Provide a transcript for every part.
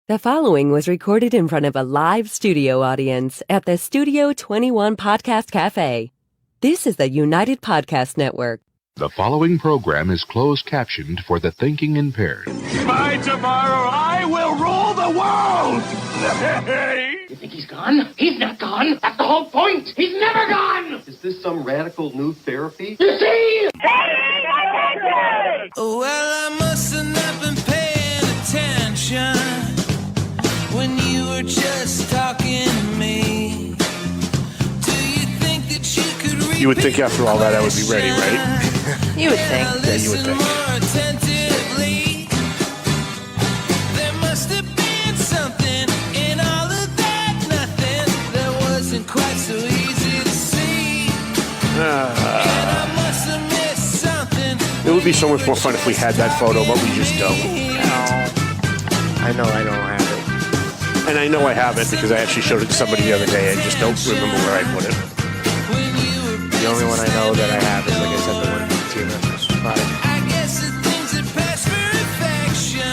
The following was recorded in front of a live studio audience at the Studio 21 Podcast Cafe. This is the United Podcast Network. The following program is closed captioned for the thinking impaired. By tomorrow, I will rule the world! You think he's gone? He's not gone. That's the whole point. He's never gone. Is this some radical new therapy? You see? Well, I must have not been paying attention when you were just talking to me. Do you think that you could read? You would think after all that I would be ready, right? You would think. Yeah, you would think. More attentively. There must have been something in all of that nothing that wasn't quite so easy to see. And I must have missed something. It would be so much more fun if we had that photo, but we just don't. I know I don't have it. And I know I have it because I actually showed it to somebody the other day. I just don't remember where I put it. The only one I know that I have is, like I said, the one from TMS. I guess the things that pass for affection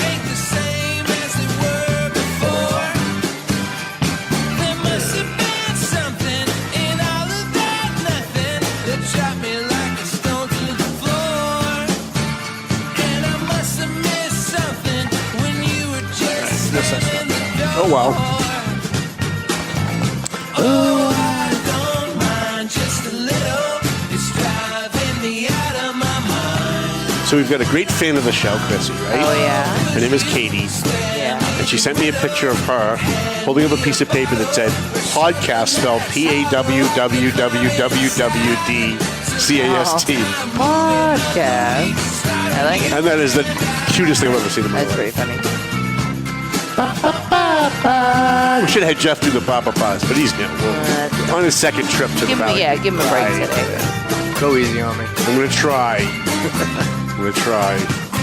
ain't the same as they were before. There must have been something in all of that nothing that dropped me like a stone to the floor. And I must have missed something when you were just in the door. Oh, wow. Oh, I don't mind just a little. It's driving me out of my mind. So we've got a great fan of the show, Chrissy, right? Oh, yeah. Her name is Katie. Yeah. And she sent me a picture of her holding up a piece of paper that said podcast spelled PAWWWWWDCAST. Podcast. I like it. And that is the cutest thing I've ever seen in my That's life. pretty funny. We should have had Jeff do the Papa Paws, but he's on his second trip to the valley. Give him a break Right. today. Go easy on me. I'm going to try.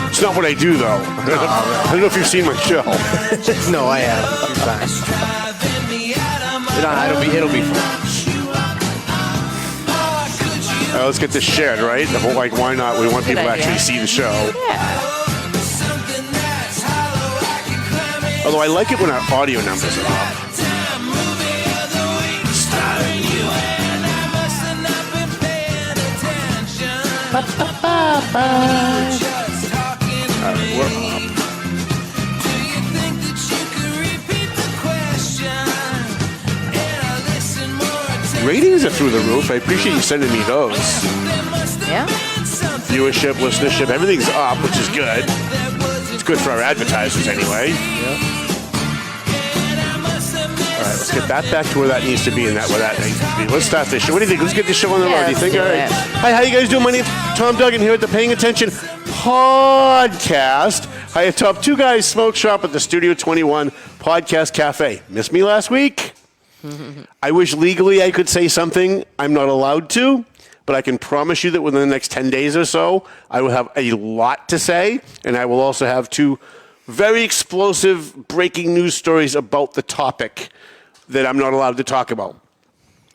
It's not what I do, though. I don't know if you've seen my show. No, I have. It'll be fun. Let's get this shared, right? The whole, like, why not? We want people to idea. actually see the show. Yeah. Although I like it when our audio numbers are off. All right, we're up. Ratings are through the roof. I appreciate you sending me those. Yeah? Viewership, listenership, everything's up, which is good. It's good for our advertisers anyway. All right, let's get that back to where that needs to be and where that needs to be. Let's start this show. What do you think? Let's get this show on the road. Do you think? All right. Hi, how you guys doing? My name's Tom Duggan here at the Paying Attention Podcast. Hi, atop Two Guys Smoke Shop at the Studio 21 Podcast Cafe. Missed me last week? I wish legally I could say something I'm not allowed to, but I can promise you that within the next 10 days or so, I will have a lot to say, and I will also have two very explosive breaking news stories about the topic that I'm not allowed to talk about,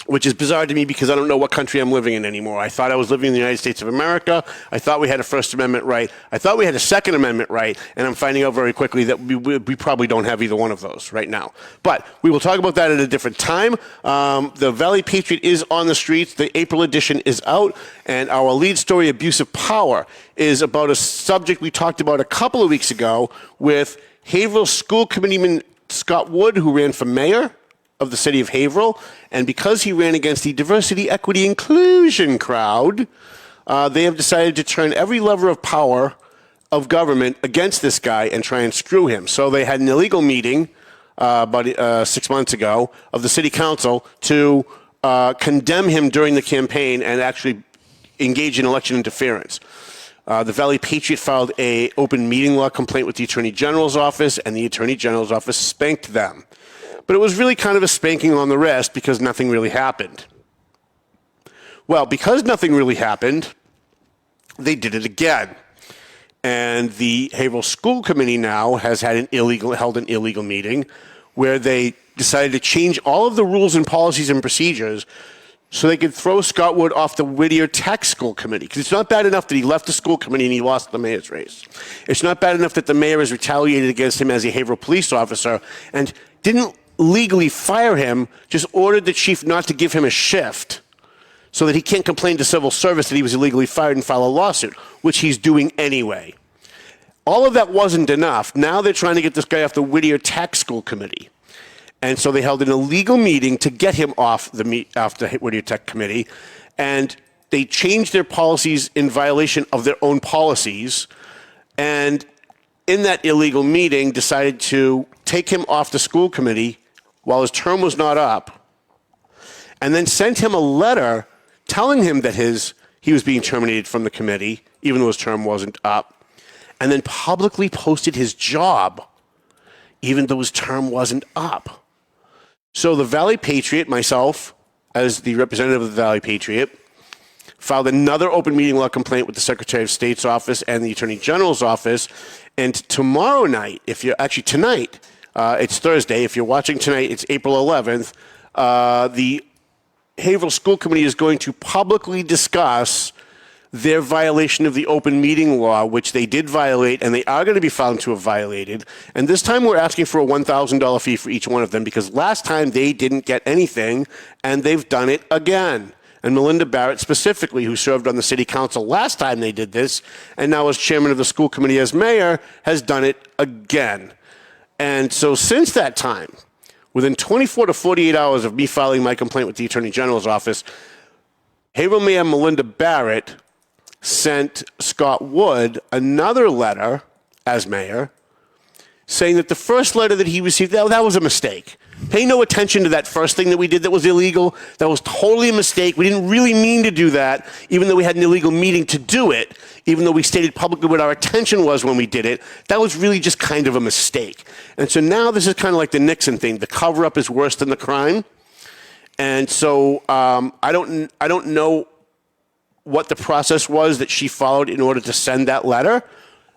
which is bizarre to me because I don't know what country I'm living in anymore. I thought I was living in the United States of America. I thought we had a First Amendment right. I thought we had a Second Amendment right, and I'm finding out very quickly that we probably don't have either one of those right now. But we will talk about that at a different time. The Valley Patriot is on the streets. The April edition is out, and our lead story, Abuse of Power, is about a subject we talked about a couple of weeks ago with Haverhill School Committeeman Scott Wood, who ran for mayor of the city of Haverhill, and because he ran against the diversity, equity, inclusion crowd, they have decided to turn every lever of power of government against this guy and try and screw him. So they had an illegal meeting about 6 months ago of the city council to condemn him during the campaign and actually engage in election interference. The Valley Patriot filed an open meeting law complaint with the Attorney General's office, and the Attorney General's office spanked them. But it was really kind of a spanking on the wrist because nothing really happened. Well, because nothing really happened, they did it again. And the Haverhill School Committee now has held an illegal meeting where they decided to change all of the rules and policies and procedures so they could throw Scott Wood off the Whittier Tech School Committee. Because it's not bad enough that he left the school committee and he lost the mayor's race. It's not bad enough that the mayor has retaliated against him as a Haverhill police officer and didn't legally fire him, just ordered the chief not to give him a shift so that he can't complain to civil service that he was illegally fired and file a lawsuit, which he's doing anyway. All of that wasn't enough. Now they're trying to get this guy off the Whittier Tech School Committee. And so they held an illegal meeting to get him off the Whittier Tech Committee. And they changed their policies in violation of their own policies. And in that illegal meeting, decided to take him off the school committee while his term was not up. And then sent him a letter telling him that he was being terminated from the committee, even though his term wasn't up. And then publicly posted his job, even though his term wasn't up. So the Valley Patriot, myself, as the representative of the Valley Patriot, filed another open meeting law complaint with the Secretary of State's office and the Attorney General's office. And tomorrow night, tonight, it's Thursday. If you're watching tonight, it's April 11th. The Haverhill School Committee is going to publicly discuss their violation of the open meeting law, which they did violate, and they are going to be found to have violated. And this time we're asking for a $1,000 fee for each one of them, because last time they didn't get anything, and they've done it again. And Melinda Barrett specifically, who served on the city council last time they did this, and now as chairman of the school committee as mayor, has done it again. And so since that time, within 24 to 48 hours of me filing my complaint with the Attorney General's office, Haverhill Mayor Melinda Barrett sent Scott Wood another letter as mayor saying that the first letter that he received, that was a mistake. Pay no attention to that first thing that we did that was illegal. That was totally a mistake. We didn't really mean to do that, even though we had an illegal meeting to do it, even though we stated publicly what our intention was when we did it. That was really just kind of a mistake. And so now this is kind of like the Nixon thing. The cover-up is worse than the crime. And so I don't know what the process was that she followed in order to send that letter.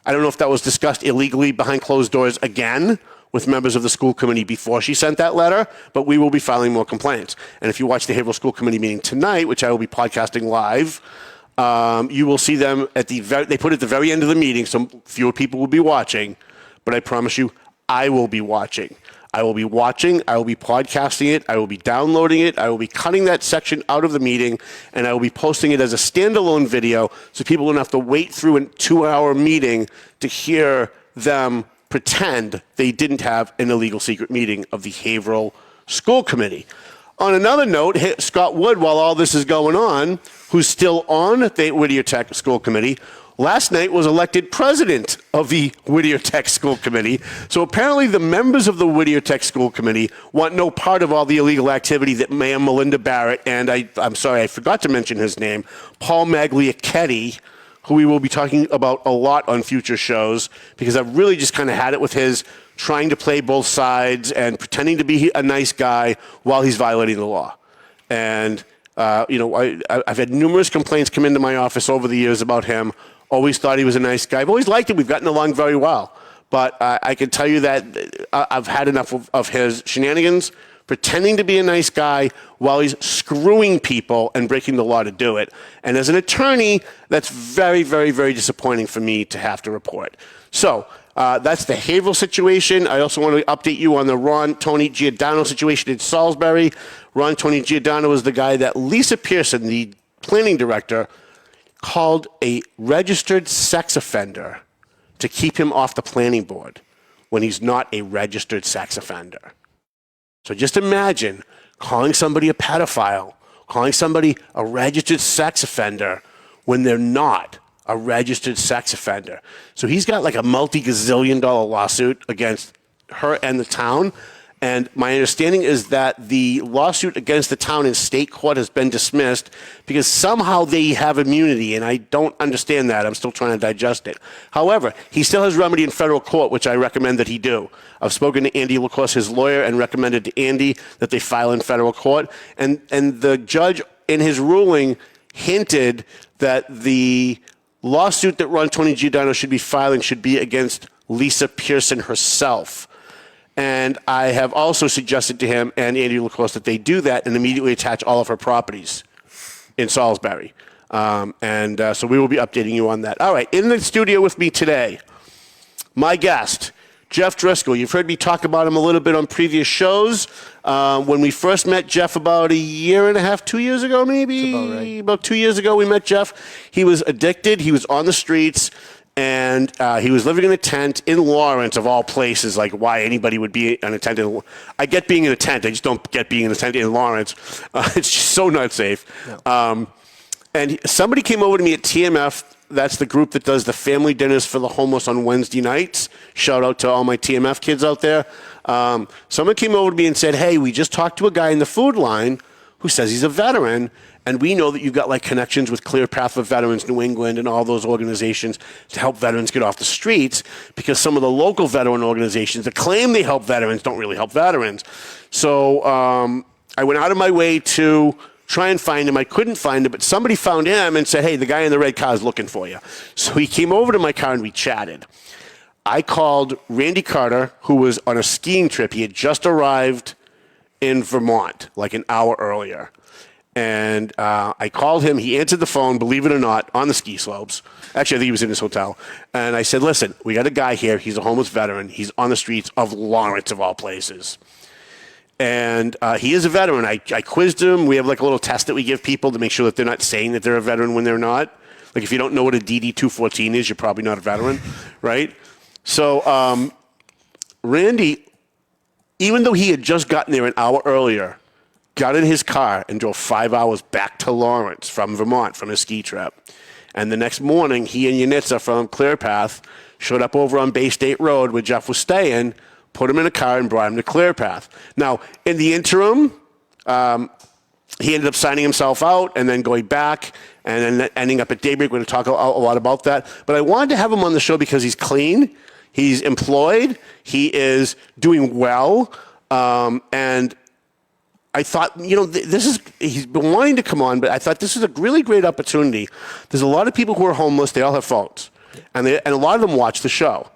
I don't know if that was discussed illegally behind closed doors again with members of the school committee before she sent that letter, but we will be filing more complaints. And if you watch the Haverhill School Committee meeting tonight, which I will be podcasting live, you will see them they put it at the very end of the meeting, so fewer people will be watching, but I promise you, I will be watching. I will be watching, I will be podcasting it, I will be downloading it, I will be cutting that section out of the meeting, and I will be posting it as a standalone video so people don't have to wait through a 2-hour meeting to hear them pretend they didn't have an illegal secret meeting of the Haverhill School Committee. On another note, Scott Wood, while all this is going on, who's still on the Whittier Tech School Committee, last night was elected president of the Whittier Tech School Committee. So apparently the members of the Whittier Tech School Committee want no part of all the illegal activity that Mayor Melinda Barrett and I'm sorry, I forgot to mention his name, Paul Magliacchetti, who we will be talking about a lot on future shows, because I've really just kind of had it with his trying to play both sides and pretending to be a nice guy while he's violating the law. And, I've had numerous complaints come into my office over the years about him. Always thought he was a nice guy. I've always liked him. We've gotten along very well. But I can tell you that I've had enough of his shenanigans, pretending to be a nice guy while he's screwing people and breaking the law to do it. And as an attorney, that's very, very, very disappointing for me to have to report. So that's the Haverhill situation. I also want to update you on the Ron Tony Giordano situation in Salisbury. Ron Tony Giordano is the guy that Lisa Pearson, the planning director, called a registered sex offender to keep him off the planning board when he's not a registered sex offender. So just imagine calling somebody a pedophile, calling somebody a registered sex offender when they're not a registered sex offender. So he's got like a multi-gazillion-dollar lawsuit against her and the town. And my understanding is that the lawsuit against the town in state court has been dismissed because somehow they have immunity, and I don't understand that. I'm still trying to digest it. However, he still has remedy in federal court, which I recommend that he do. I've spoken to Andy LaCourse, his lawyer, and recommended to Andy that they file in federal court. And the judge, in his ruling, hinted that the lawsuit that Ron Tony Giordano should be filing should be against Lisa Pearson herself. And I have also suggested to him and Andy LaCourse that they do that and immediately attach all of her properties in Salisbury. So we will be updating you on that. All right, in the studio with me today, my guest, Jeff Driscoll. You've heard me talk about him a little bit on previous shows. When we first met Jeff about a year and a half, 2 years ago, maybe? That's about right. About 2 years ago, we met Jeff. He was addicted. He was on the streets. And he was living in a tent in Lawrence, of all places, like why anybody would be in a tent. I get being in a tent. I just don't get being in a tent in Lawrence. It's just so not safe. No. And somebody came over to me at TMF. That's the group that does the family dinners for the homeless on Wednesday nights. Shout out to all my TMF kids out there. Someone came over to me and said, hey, we just talked to a guy in the food line who says he's a veteran. And we know that you've got like connections with Clear Path for Veterans New England and all those organizations to help veterans get off the streets, because some of the local veteran organizations that claim they help veterans don't really help veterans. So I went out of my way to try and find him. I couldn't find him, but somebody found him and said, hey, the guy in the red car is looking for you. So he came over to my car and we chatted. I called Randy Carter, who was on a skiing trip. He had just arrived in Vermont like an hour earlier. And I called him. He answered the phone, believe it or not, on the ski slopes. Actually, I think he was in his hotel. And I said, listen, we got a guy here. He's a homeless veteran. He's on the streets of Lawrence, of all places. And he is a veteran. I quizzed him. We have like a little test that we give people to make sure that they're not saying that they're a veteran when they're not. Like if you don't know what a DD-214 is, you're probably not a veteran, right? So Randy, even though he had just gotten there an hour earlier, got in his car and drove 5 hours back to Lawrence from Vermont from his ski trip. And the next morning, he and Yanitza from Clear Path showed up over on Bay State Road where Jeff was staying, put him in a car and brought him to Clear Path. Now, in the interim, he ended up signing himself out and then going back and then ending up at Daybreak. We're going to talk a lot about that. But I wanted to have him on the show because he's clean, he's employed, he is doing well, and I thought, he's been wanting to come on, but I thought this is a really great opportunity. There's a lot of people who are homeless. They all have phones, and a lot of them watch the show.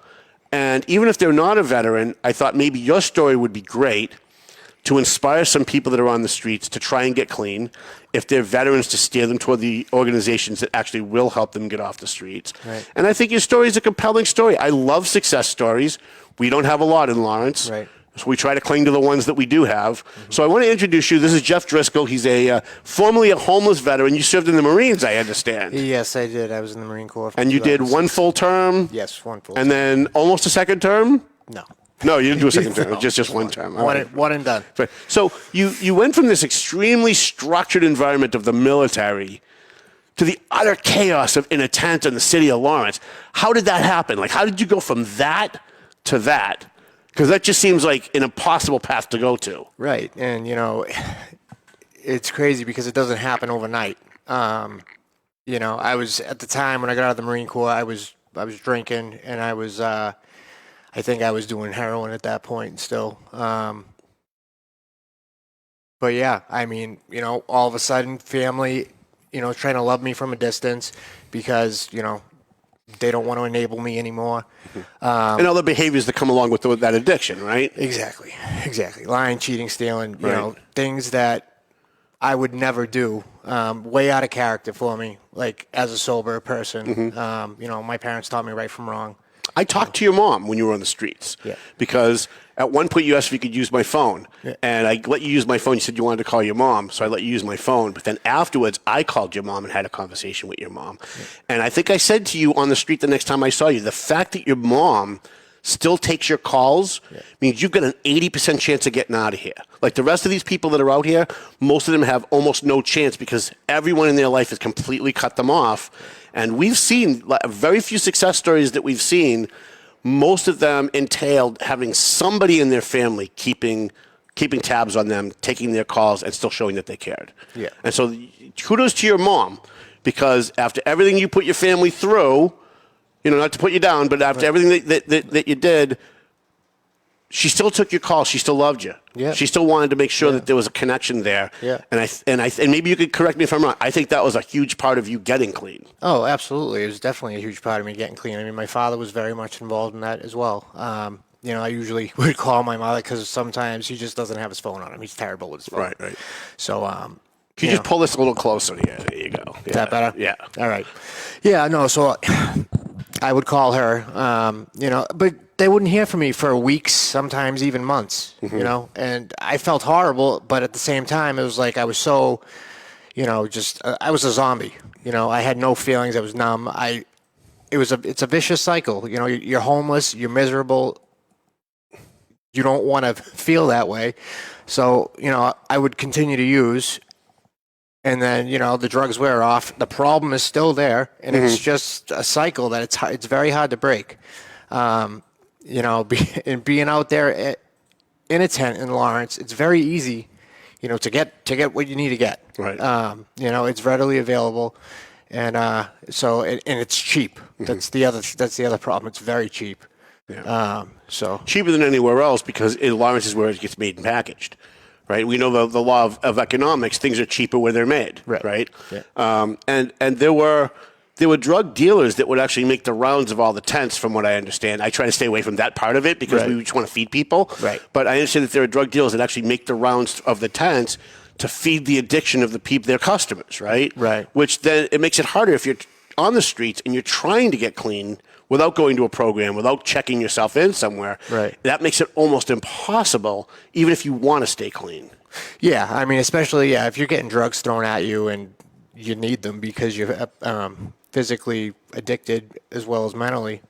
And even if they're not a veteran, I thought maybe your story would be great to inspire some people that are on the streets to try and get clean. If they're veterans, to steer them toward the organizations that actually will help them get off the streets. Right. And I think your story is a compelling story. I love success stories. We don't have a lot in Lawrence. Right. So we try to cling to the ones that we do have. Mm-hmm. So I want to introduce you. This is Jeff Driscoll. He's formerly a homeless veteran. You served in the Marines, I understand. Yes, I did. I was in the Marine Corps. And you did one full term? Yes, one full term. And then almost a second term? No. No, you didn't do a second term. Just one term. One and done. So you went from this extremely structured environment of the military to the utter chaos of in a tent in the city of Lawrence. How did that happen? Like, how did you go from that to that? Because that just seems like an impossible path to go to. Right. And, it's crazy because it doesn't happen overnight. I was, at the time when I got out of the Marine Corps, I was drinking, and I was, I think I was doing heroin at that point still. But yeah, I mean, all of a sudden family, trying to love me from a distance because, they don't want to enable me anymore. And other behaviors that come along with that addiction, right? Exactly. Lying, cheating, stealing, things that I would never do, way out of character for me, like as a sober person. Mm-hmm. My parents taught me right from wrong. I talked to your mom when you were on the streets. Yeah. Because at one point you asked if you could use my phone. Yeah. And I let you use my phone. You said you wanted to call your mom, so I let you use my phone. But then afterwards, I called your mom and had a conversation with your mom. Yeah. And I think I said to you on the street the next time I saw you, the fact that your mom still takes your calls means you've got an 80% chance of getting out of here. Like the rest of these people that are out here, most of them have almost no chance because everyone in their life has completely cut them off. And we've seen very few success stories that we've seen. Most of them entailed having somebody in their family keeping tabs on them, taking their calls, and still showing that they cared. Yeah. And so kudos to your mom, because after everything you put your family through, not to put you down, but after everything that you did, she still took your call. She still loved you. Yeah. She still wanted to make sure that there was a connection there. Yeah. And maybe you could correct me if I'm wrong. I think that was a huge part of you getting clean. Oh, absolutely. It was definitely a huge part of me getting clean. I mean, my father was very much involved in that as well. I usually would call my mother because sometimes he just doesn't have his phone on him. He's terrible with his phone. Right. So, Can you just pull this a little closer? Yeah, there you go. Is that better? Yeah. All right. Yeah, no, so I would call her, but they wouldn't hear from me for weeks, sometimes even months, and I felt horrible, but at the same time, it was like I was so, I was a zombie. I had no feelings. I was numb. It's a vicious cycle. You're homeless. You're miserable. You don't want to feel that way. So, I would continue to use, and then, the drugs wear off. The problem is still there, and it's just a cycle that it's very hard to break. And being out there in a tent in Lawrence, it's very easy, to get what you need to get. Right. It's readily available, and and it's cheap. That's the other problem. It's very cheap. Yeah. So cheaper than anywhere else because in Lawrence is where it gets made and packaged. Right, we know the law of economics. Things are cheaper where they're made. Right. Yeah. And there were drug dealers that would actually make the rounds of all the tents, from what I understand. I try to stay away from that part of it because we just want to feed people. Right. But I understand that there are drug dealers that actually make the rounds of the tents to feed the addiction of the people, their customers. Right. Right. Which then it makes it harder if you're on the streets and you're trying to get clean without going to a program, without checking yourself in somewhere. Right. That makes it almost impossible, even if you want to stay clean. Yeah, I mean, especially if you're getting drugs thrown at you and you need them because you're physically addicted as well as mentally,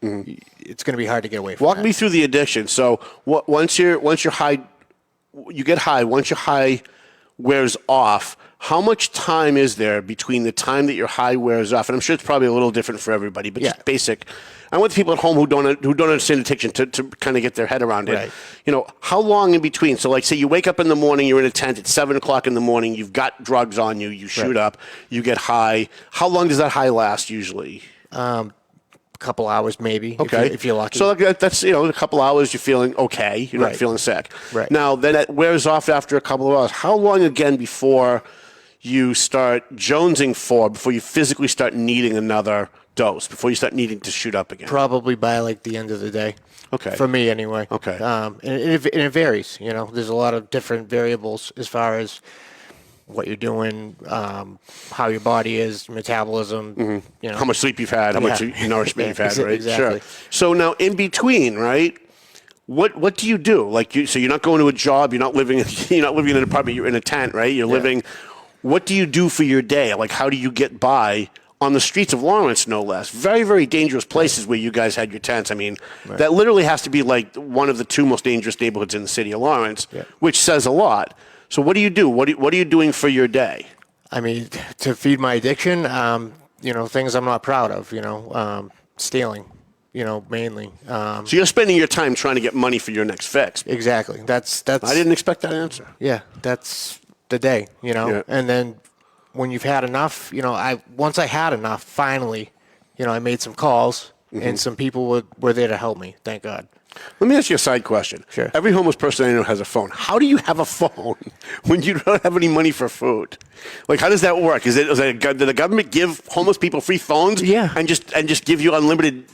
it's going to be hard to get away from. Walk me through the addiction. So once you're high, you get high. Once your high wears off, how much time is there between the time that your high wears off? And I'm sure it's probably a little different for everybody, but just basic. I want the people at home who don't understand addiction to kind of get their head around it. Right. How long in between? So, like, say you wake up in the morning, you're in a tent. It's 7 o'clock in the morning. You've got drugs on you. You shoot up. You get high. How long does that high last usually? A couple hours, maybe. Okay, if you're lucky. So that's a couple hours. You're feeling okay. You're not feeling sick. Right. Now then, it wears off after a couple of hours. How long again before you start jonesing before you physically start needing another dose, before you start needing to shoot up again? Probably by like the end of the day. Okay. For me, anyway. Okay. And it varies. There's a lot of different variables as far as what you're doing, how your body is, metabolism. How much sleep you've had, how much nourishment you've had, right? Exactly. Sure. So now in between, right? What do you do? So you're not going to a job. You're not living in an apartment. You're in a tent, right? You're living. What do you do for your day? Like, how do you get by on the streets of Lawrence, no less? Very, very dangerous places where you guys had your tents. I mean, that literally has to be like one of the two most dangerous neighborhoods in the city of Lawrence, which says a lot. So what do you do? What are you doing for your day? I mean, to feed my addiction, things I'm not proud of, stealing, mainly. So you're spending your time trying to get money for your next fix. Exactly. That's. I didn't expect that answer. Yeah, that's the day, and then when you've had enough, once I had enough, finally, I made some calls and some people were there to help me. Thank God. Let me ask you a side question. Sure. Every homeless person I know has a phone. How do you have a phone when you don't have any money for food? Like, how does that work? Did the government give homeless people free phones? Yeah. And just give you unlimited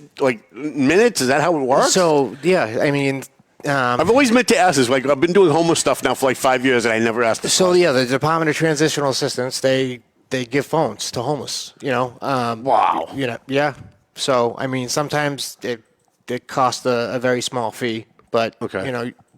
minutes? Is that how it works? So I mean. I've always meant to ask this. Like, I've been doing homeless stuff now for 5 years, and I never asked this. So the Department of Transitional Assistance, they give phones to homeless. Wow. Yeah. So I mean, sometimes it costs a very small fee, but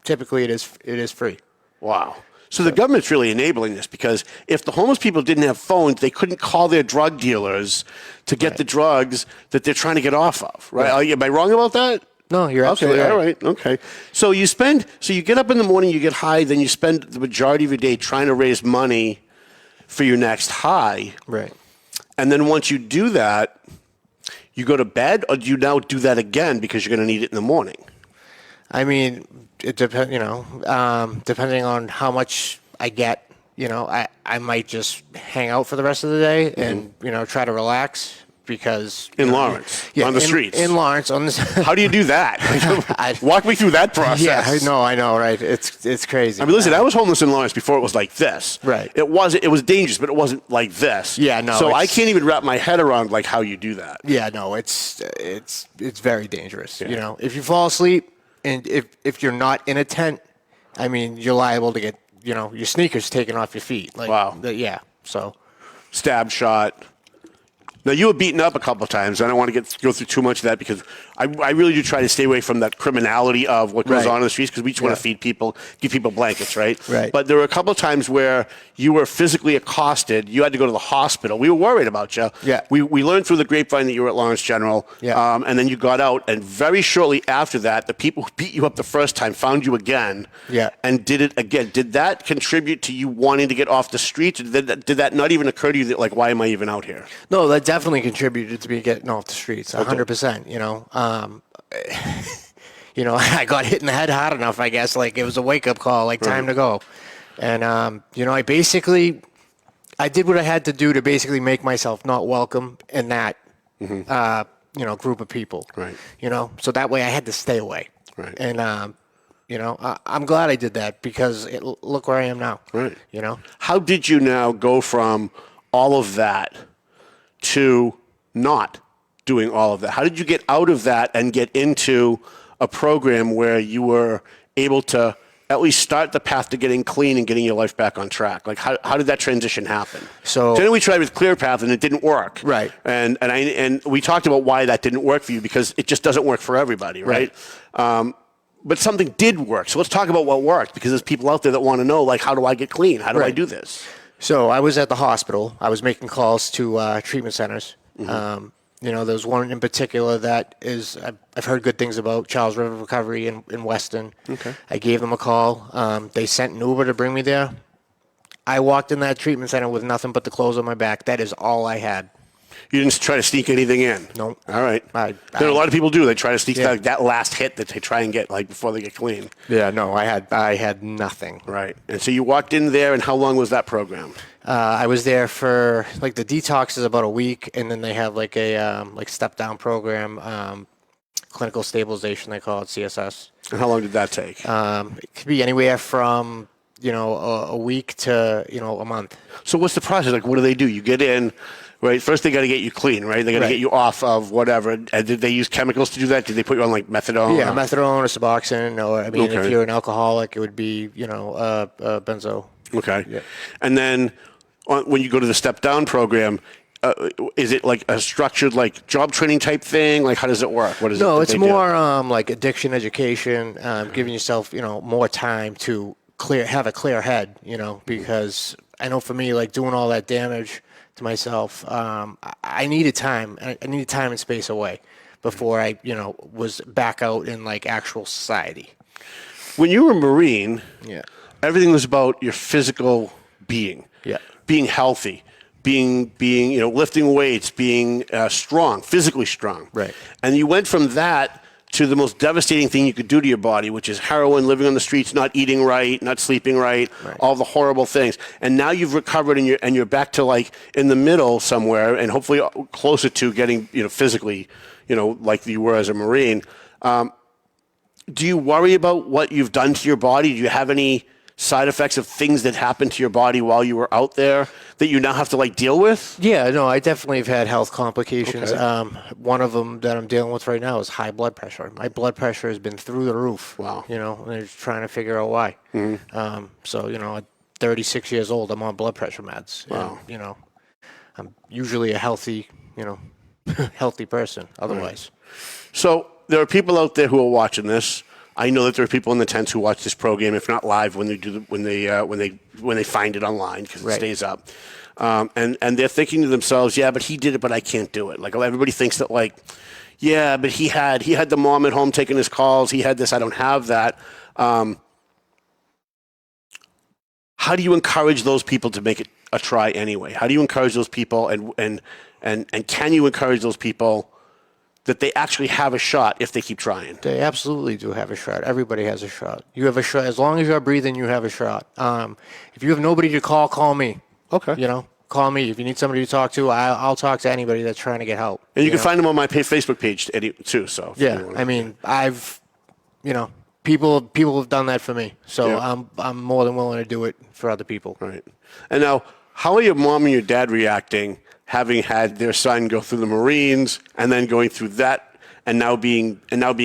typically it is free. Wow. So the government's really enabling this, because if the homeless people didn't have phones, they couldn't call their drug dealers to get the drugs that they're trying to get off of. Right? Am I wrong about that? No, you're absolutely right. right. All right. Okay. So you get up in the morning, you get high, then you spend the majority of your day trying to raise money for your next high. Right. And then once you do that, you go to bed, or do you now do that again because you're going to need it in the morning? I mean, it depends. Depending on how much I get, I might just hang out for the rest of the day and try to relax. Because in Lawrence, on the streets. In Lawrence, on the. How do you do that? Walk me through that process. Yeah, I know, right? It's crazy. I mean, listen, I was homeless in Lawrence before it was like this. Right. It was dangerous, but it wasn't like this. Yeah, no. So I can't even wrap my head around how you do that. Yeah, no, it's very dangerous. Yeah. If you fall asleep and if you're not in a tent, I mean, you're liable to get your sneakers taken off your feet. Wow. Yeah. So, stab shot. Now, you were beaten up a couple of times. I don't want to go through too much of that because I really do try to stay away from that criminality of what goes Right. on in the streets because we just want to feed people, give people blankets, right? Right. But there were a couple of times where you were physically accosted. You had to go to the hospital. We were worried about you. Yeah. We learned through the grapevine that you were at Lawrence General. Yeah. And then you got out. And very shortly after that, the people who beat you up the first time found you again. Yeah. And did it again. Did that contribute to you wanting to get off the streets? Or did that not even occur to you that, like, why am I even out here? no, that definitely contributed to me getting off the streets, 100%, you know. I got hit in the head hard enough, I guess, like it was a wake-up call, like time to go. And, I did what I had to do to basically make myself not welcome in that, group of people. Right. So that way I had to stay away. Right. And, I'm glad I did that because look where I am now. Right. How How did you now go from all of that to not doing all of that? How did you get out of that and get into a program where you were able to at least start the path to getting clean and getting your life back on track? Like, how did that transition happen? So- then we tried with Clear Path and it didn't work. Right. And we talked about why that didn't work for you because it just doesn't work for everybody, right? But something did work. So let's talk about what worked because there's people out there that want to know, like, how do I get clean? How do I Right. do this? So I was at the hospital. I was making calls to treatment centers. There was one in particular that I've heard good things about, Charles River Recovery in Weston. Okay. I gave them a call. They sent an Uber to bring me there. I walked in that treatment center with nothing but the clothes on my back. That is all I had. You didn't try to sneak anything in? No. All right. I- There are a lot of people do. They try to sneak Yeah. that last hit that they try and get before they get clean. Yeah, no, I had nothing. Right. And so you walked in there, and how long was that program? I was there for the detox is about a week, and then they have a step down program, clinical stabilization they call it, CSS. And how long did that take? It could be anywhere from a week to a month. So what's the process? Like, what do they do? You get in, right? First, they got to get you clean, right? They got to Right. get you off of whatever. And did they use chemicals to do that? Did they put you on methadone? Yeah, or- methadone or Suboxone, or if Okay. you're an alcoholic, it would be benzo. Okay. Yeah. And then when you go to the step down program, is it like a structured job training type thing? Like, how does it work? What is it? No, that it's they do? more like addiction education, giving yourself more time to have a clear head. Because I know for me, doing all that damage to myself, I needed time. I needed time and space away before I was back out in actual society. When you were a Marine, Yeah. everything was about your physical being. Yeah. Being healthy, being lifting weights, being strong, physically strong. Right. And you went from that to the most devastating thing you could do to your body, which is heroin, living on the streets, not eating right, not sleeping right, all the horrible things. And now you've recovered and you're back to in the middle somewhere, and hopefully closer to getting physically, like you were as a Marine. Do you worry about what you've done to your body? Do you have any side effects of things that happened to your body while you were out there that you now have to deal with? Yeah, no, I definitely have had health complications. Okay. One of them that I'm dealing with right now is high blood pressure. My blood pressure has been through the roof. Wow. And they're trying to figure out why. At 36 years old, I'm on blood pressure meds. Wow. And, I'm usually a healthy, healthy person otherwise. So there are people out there who are watching this. I know that there are people in the tents who watch this program, if not live, when they find it online because it Right. stays up, and they're thinking to themselves, "Yeah, but he did it, but I can't do it." Everybody thinks that, yeah, but he had the mom at home taking his calls. He had this. I don't have that. How do you encourage those people to make it a try anyway? How do you encourage those people, and can you encourage those people that they actually have a shot if they keep trying? They absolutely do have a shot. Everybody has a shot. You have a shot. As long as you're breathing, you have a shot. If you have nobody to call me. Okay. Call me. If you need somebody to talk to, I'll talk to anybody that's trying to get help. And you can find them on my Facebook page too. So if you Yeah, wanna- I've, people have done that for me. So Yeah. I'm more than willing to do it for other people. Right. And now, how are your mom and your dad reacting, having had their son go through the Marines and then going through that and now being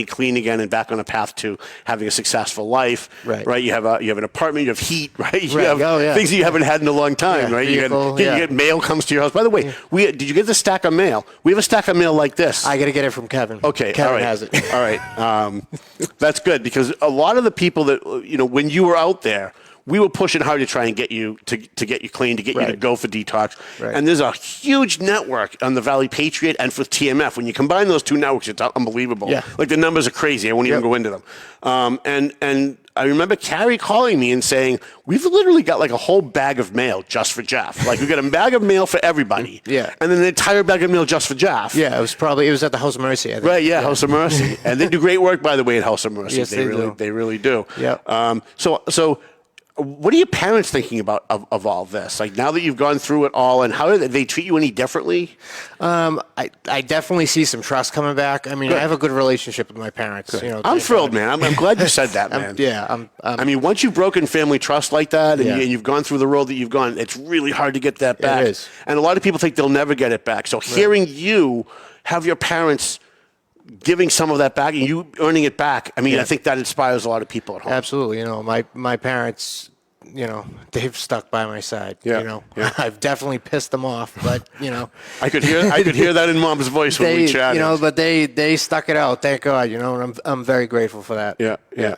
clean again and back on a path to having a successful life. Right. You have an apartment, you have heat, right? You Right. have things that you haven't had in a long time, right? Vehicle, you get mail comes to your house. By the way, did you get the stack of mail? We have a stack of mail like this. I got to get it from Kevin. Okay, Kevin all right. has it. All right, that's good because a lot of the people that when you were out there, we were pushing hard to try and get you to get you clean, to get you to go for detox. Right. And there's a huge network on the Valley Patriot and for TMF. When you combine those two networks, it's unbelievable. Yeah. Like the numbers are crazy. I won't even go into them. And I remember Carrie calling me and saying, we've literally got like a whole bag of mail just for Jeff. Like we got a bag of mail for everybody. Yeah. And then an entire bag of mail just for Jeff. Yeah, it was at the House of Mercy, I think. Right, yeah, House of Mercy. And they do great work, by the way, at House of Mercy. Yes, they do. They really do. Yeah. So what are your parents thinking about of all this? Like now that you've gone through it all, and how do they treat you any differently? I definitely see some trust coming back. I mean, I have a good relationship with my parents. I'm thrilled, man. I'm glad you said that, man. I mean, once you've broken family trust like that, and you've gone through the road that you've gone, it's really hard to get that back. It is. And a lot of people think they'll never get it back. So hearing you have your parents giving some of that back and you earning it back, I mean, I think that inspires a lot of people at home. Absolutely. My parents, they've stuck by my side. I've definitely pissed them off, but I could hear that in Mom's voice when we chatted. But they stuck it out. Thank God. And I'm very grateful for that. Yeah.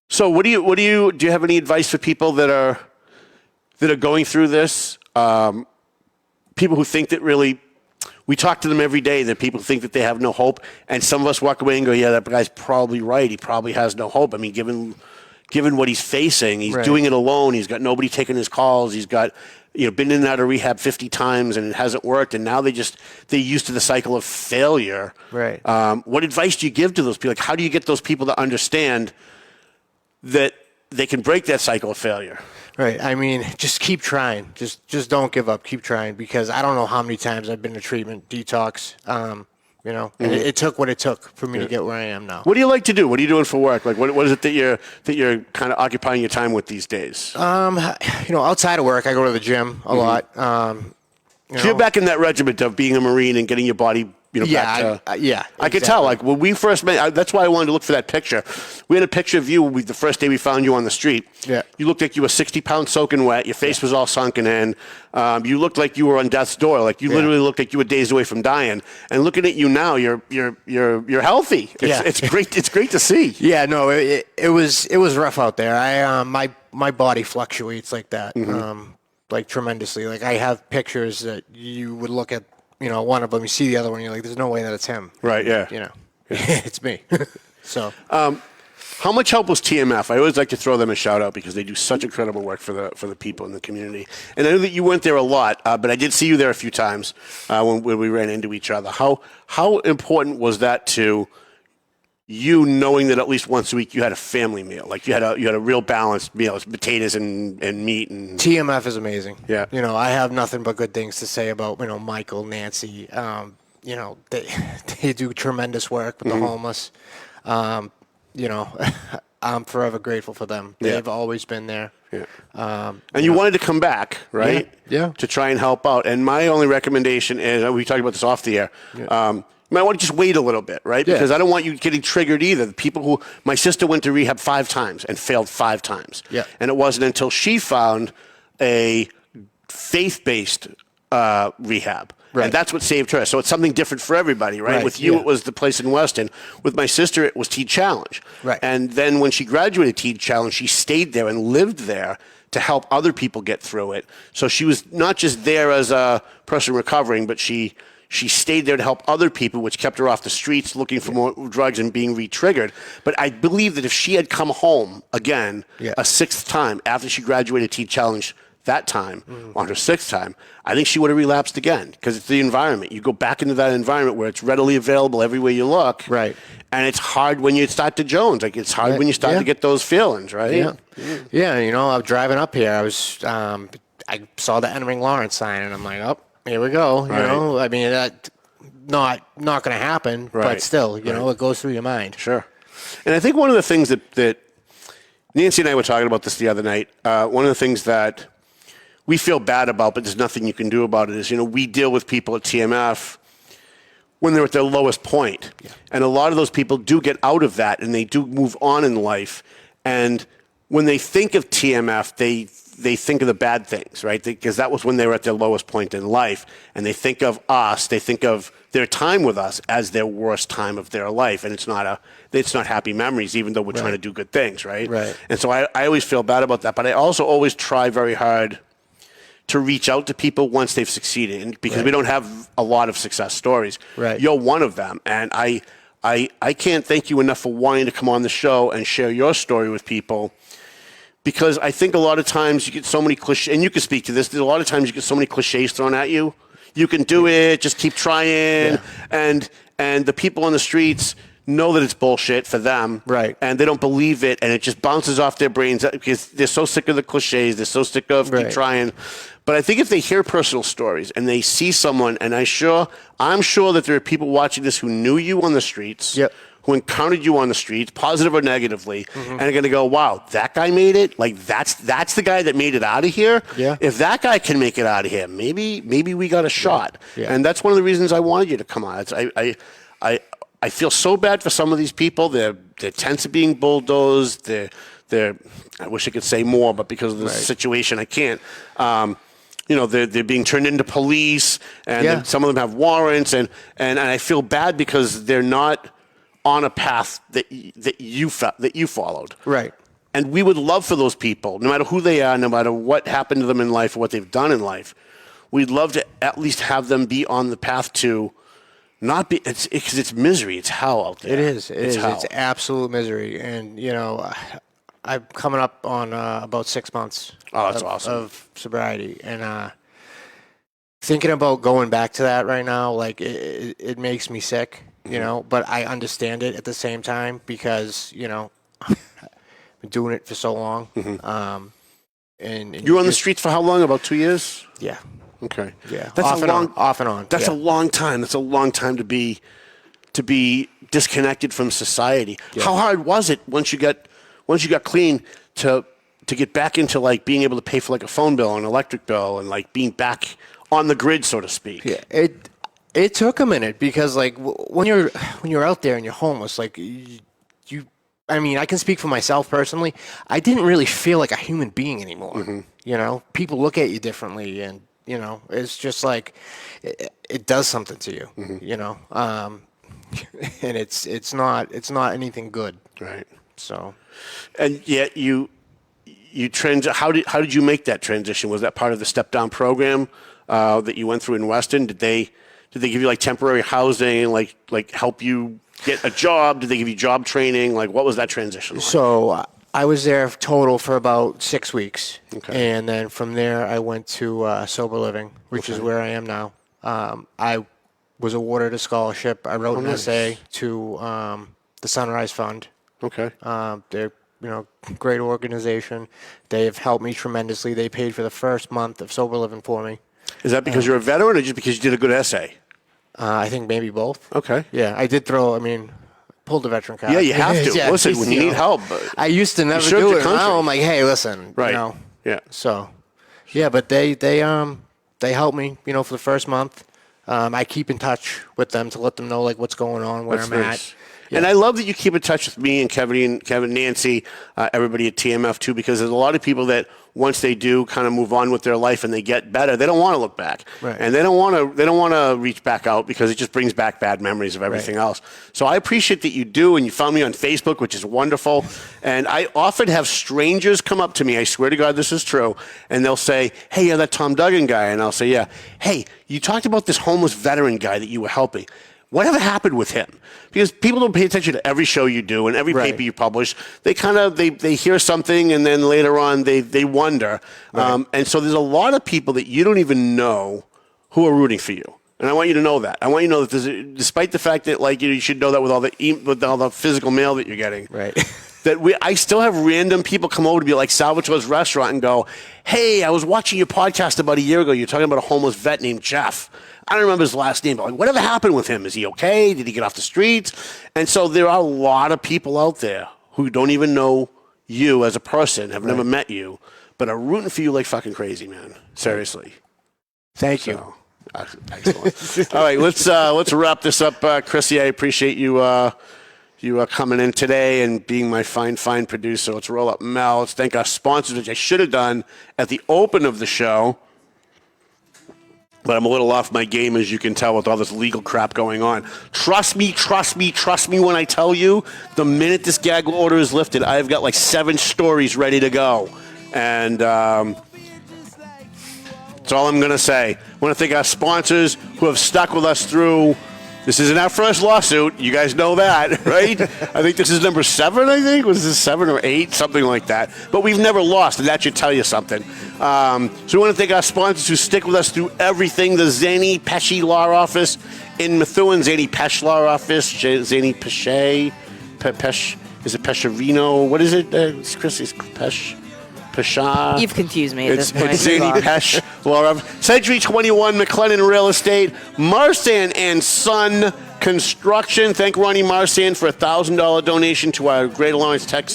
So do you have any advice for people that are going through this? People who think that really. We talk to them every day that people think that they have no hope, and some of us walk away and go, yeah, that guy's probably right. He probably has no hope. I mean, given what he's facing, he's doing it alone. He's got nobody taking his calls. He's got, been in and out of rehab 50 times and it hasn't worked. And now they're used to the cycle of failure. Right. What advice do you give to those people? Like, how do you get those people to understand that they can break that cycle of failure? Right. I mean, just keep trying. Just don't give up. Keep trying, because I don't know how many times I've been to treatment, detox. And it took what it took for me to get where I am now. What do you like to do? What are you doing for work? Like, what is it that you're kind of occupying your time with these days? Outside of work, I go to the gym a lot. So you're back in that regiment of being a Marine and getting your body. Back to, I could tell. Like when we first met, that's why I wanted to look for that picture. We had a picture of you the first day we found you on the street. Yeah. You looked like you were 60 pounds soaking wet. Your face was all sunken in. You looked like you were on death's door. Like you literally looked like you were days away from dying. And looking at you now, you're healthy. It's great. It's great to see. Yeah. No, it was rough out there. My body fluctuates like that, like tremendously. Like I have pictures that you would look at. One of them, you see the other one, you're like, there's no way that it's him. Right, yeah. It's me. So. How much help was TMF? I always like to throw them a shout out because they do such incredible work for the people in the community. And I know that you weren't there a lot, but I did see you there a few times when we ran into each other. How important was that to you, knowing that at least once a week you had a family meal, like you had a real balanced meal, it's potatoes and meat and TMF is amazing. Yeah, I have nothing but good things to say about Michael, Nancy. They do tremendous work with the homeless. I'm forever grateful for them. They've always been there. Yeah. And you wanted to come back, right? Yeah. To try and help out. And my only recommendation is, we talked about this off the air. You might want to just wait a little bit, right? Because I don't want you getting triggered either. The people my sister went to rehab 5 times and failed 5 times. Yeah. And it wasn't until she found a faith-based rehab. Right. And that's what saved her. So it's something different for everybody, right? With you, it was the place in Weston. With my sister, it was Teen Challenge. Right. And then when she graduated Teen Challenge, she stayed there and lived there to help other people get through it. So she was not just there as a person recovering, but she stayed there to help other people, which kept her off the streets looking for more drugs and being re-triggered. But I believe that if she had come home again a 6th time after she graduated Teen Challenge that time, on her 6th time, I think she would have relapsed again, because it's the environment. You go back into that environment where it's readily available everywhere you look. Right. And it's hard when you start to Jones. Like, it's hard when you start to get those feelings, right? Yeah. I was driving up here. I saw the entering Lawrence sign, and I'm like, oh, here we go. You know, I mean, that not going to happen, but still, you know, it goes through your mind. Sure. And I think one of the things that Nancy and I were talking about this the other night, one of the things that we feel bad about, but there's nothing you can do about it, is, we deal with people at TMF. when they're at their lowest point. Yeah. And a lot of those people do get out of that and they do move on in life. And when they think of TMF, they think of the bad things, right? Because that was when they were at their lowest point in life. And they think of us, they think of their time with us as their worst time of their life. And it's not happy memories, even though we're trying to do good things, right? Right. And so I always feel bad about that. But I also always try very hard to reach out to people once they've succeeded, and because we don't have a lot of success stories. Right. You're one of them, and I can't thank you enough for wanting to come on the show and share your story with people, because I think a lot of times you get so many cliches, and you can speak to this, a lot of times you get so many cliches thrown at you. You can do it, just keep trying, and the people on the streets know that it's bullshit for them, right? And they don't believe it, and it just bounces off their brains because they're so sick of the cliches, they're so sick of keep trying. But I think if they hear personal stories and they see someone, and I'm sure that there are people watching this who knew you on the streets, who encountered you on the streets, positive or negatively, and are going to go, wow, that guy made it? Like, that's the guy that made it out of here? Yeah. If that guy can make it out of here, maybe we got a shot. Yeah. And that's one of the reasons I wanted you to come on. I feel so bad for some of these people. Their tents are being bulldozed. I wish I could say more, but because of the situation, I can't. They're being turned into police, and some of them have warrants, and I feel bad because they're not on a path that you followed. Right. And we would love for those people, no matter who they are, no matter what happened to them in life or what they've done in life, we'd love to at least have them be on the path to not be, because it's misery. It's hell out there. It is. It's hell. It's absolute misery. And, I'm coming up on about 6 months awesome. of sobriety. And thinking about going back to that right now, like, it makes me sick, but I understand it at the same time because, I've been doing it for so long. And you were on the streets for how long? About 2 years? Yeah. Okay. Yeah. That's off and on. That's a long time. That's a long time to be disconnected from society. Yeah. How hard was it once you got clean to get back into like being able to pay for like a phone bill and an electric bill and like being back on the grid, so to speak? Yeah. It took a minute because like when you're out there and you're homeless, like I can speak for myself personally. I didn't really feel like a human being anymore. People look at you differently, and it's just like it does something to you. And it's not anything good. Right. So, and yet how did you make that transition? Was that part of the step down program that you went through in Weston? Did they give you like temporary housing, like help you get a job? Did they give you job training? Like, what was that transition like? So I was there total for about 6 weeks. Okay. And then from there I went to Sober Living, which is where I am now. I was awarded a scholarship. I wrote an essay to the Sunrise Fund. Okay. They're great organization. They have helped me tremendously. They paid for the first month of Sober Living for me. Is that because you're a veteran or just because you did a good essay? I think maybe both. Okay. Yeah, I did pulled the veteran card. Yeah, you have to. Yeah, listen, when you need help. I used to never do it. Now I'm like, hey, listen. Right. Yeah. So, yeah, but they helped me, for the first month. I keep in touch with them to let them know like what's going on, where I'm at. Yeah. And I love that you keep in touch with me and Kevin, Nancy, everybody at TMF too, because there's a lot of people that once they do kind of move on with their life and they get better, they don't want to look back, right. And they don't want to reach back out because it just brings back bad memories of everything else. So I appreciate that you do, and you found me on Facebook, which is wonderful. And I often have strangers come up to me. I swear to God, this is true, and they'll say, "Hey, you're that Tom Duggan guy," and I'll say, "Yeah." "Hey, you talked about this homeless veteran guy that you were helping. Whatever happened with him?" Because people don't pay attention to every show you do and every paper you publish. They kind of they hear something and then later on they wonder. Right. And so there's a lot of people that you don't even know who are rooting for you. And I want you to know that. I want you to know that despite the fact that you should know that with all the physical mail that you're getting. Right. I still have random people come over to be like Salvatore's restaurant and go, "Hey, I was watching your podcast about a year ago. You're talking about a homeless vet named Jeff. I don't remember his last name, but like, whatever happened with him? Is he okay? Did he get off the streets?" And so there are a lot of people out there who don't even know you as a person, have never met you, but are rooting for you like fucking crazy, man. Seriously. Thank you. Excellent. All right, let's wrap this up, Chrissy. I appreciate you coming in today and being my fine producer. Let's roll up Mel. Let's thank our sponsors, which I should have done at the open of the show. But I'm a little off my game, as you can tell, with all this legal crap going on. Trust me when I tell you, the minute this gag order is lifted, I've got like 7 stories ready to go. And that's all I'm going to say. I want to thank our sponsors who have stuck with us through. This isn't our first lawsuit. You guys know that, right? I think this is number 7, I think. Was this 7 or 8? Something like that. But we've never lost, and that should tell you something. So we want to thank our sponsors who stick with us through everything. The Zany Pesci Law Office in Methuen, Zany Pesh Law Office, Zany Pesce, Pesh, is it Pescherino? What is it, Chris? Is Pesh? Pesha. You've confused me at this point. It's Zany Pesh Law Office. Century 21, McLennan Real Estate, Marsan and Son Construction. Thank Ronnie Marsan for a $1,000 donation to our Great Alliance Tech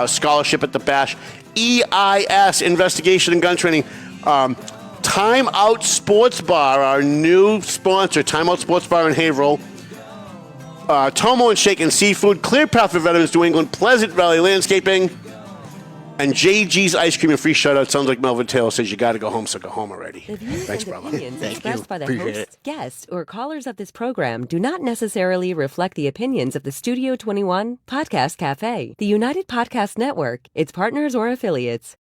scholarship at the Bash. EIS, Investigation and Gun Training. Time Out Sports Bar, our new sponsor, Time Out Sports Bar in Haverhill. Tomo and Shake and Seafood, Clear Path for Veterans New England, Pleasant Valley Landscaping, and JG's Ice Cream and Free Shutout. Sounds like Melvin Taylor says you got to go home, so go home already. The views Thanks, and brother. opinions Thank expressed you. by the Appreciate hosts, guests, or callers of this program do not necessarily reflect the opinions of the Studio 21 Podcast Cafe, the United Podcast Network, its partners, or affiliates.